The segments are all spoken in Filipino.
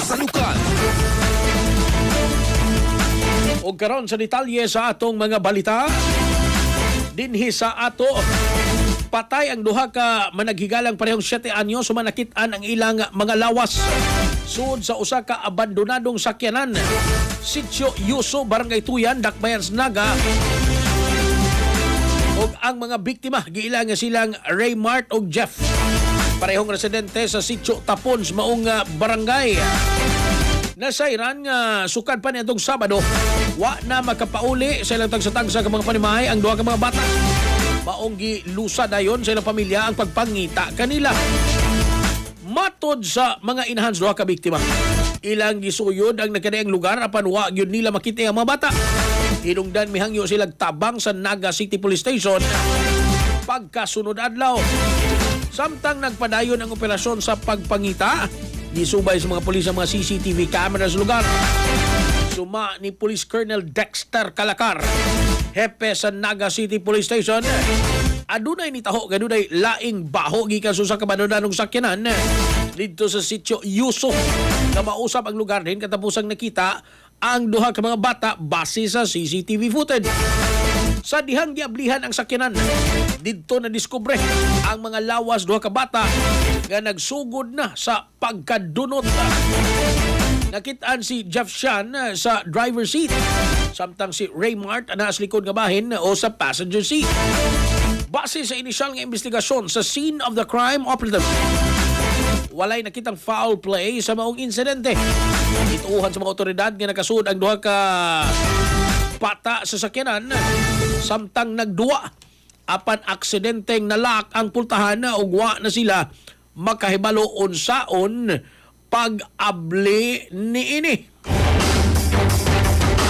kasalukan. O karon sa detalye sa atong mga balita, dinhi sa ato, patay ang duha ka managhigalang parehong 7 anyo sumanakit-an ang ilang mga lawas sud sa usa ka abandonadong sakyanan. Sitio Yuso, Barangay Tuyan, Dakbayan, Naga. Og ang mga biktima giila nga silang Raymart og Jeff, parehong residente sa Sitio Tapons, maong barangay. Nasairan nga sukad pa nitong Sabado, wa na makapauli sa ilang tagsa-tagsa ka mga panimahay ang duha ka mga bata. Maong gilusa dayon sa ilang pamilya ang pagpangita kanila. Matod sa mga inahan sa duha ka biktima, ilang gisuyod ang nagkadaang lugar apan wa gyud nila makita ang mga bata. Hinungdan mihangyo silang tabang sa Naga City Police Station pagkasunod adlaw. Samtang nagpadayon ang operasyon sa pagpangita, gisubay sa mga pulis ang mga CCTV camera sa lugar. Suma ni Police Colonel Dexter Calakar, hepe sa Naga City Police Station, adunay ni taho gadunay laing baho gikan sa kabandonadong sakyanan dito sa Sitio Yuso na mausap ang lugar din katapusang nakita ang duha ka mga bata base sa CCTV footage. Sa dihang giablihan ang sakyanan, dito na diskubre ang mga lawas duha ka bata nga nagsugod na sa pagkadunot. Nakitaan si Jeff Shan sa driver seat, samtang si Raymart ana sa likod nga bahin o sa passenger seat. Base sa inisyal nga investigasyon sa scene of the crime operative, walay nakitang foul play sa maong insidente. Ituuhan sa mga otoridad nga nakasuod ang duha ka bata sa sakyanan, samtang nagduwa apan aksidenteng nalak ang pultahan ug wa na sila makahibalo unsaon pag-abli niini.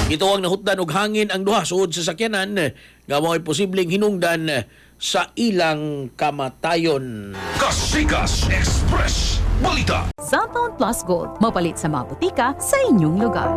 Ito ang nahutdan og hangin ang duha suod sa sakyanan nga mao'y posibleng hinungdan sa ilang kamatayon. Kasikas Express Balita. Cellphone Plus Gold, mapalit sa mga butika sa inyong lugar.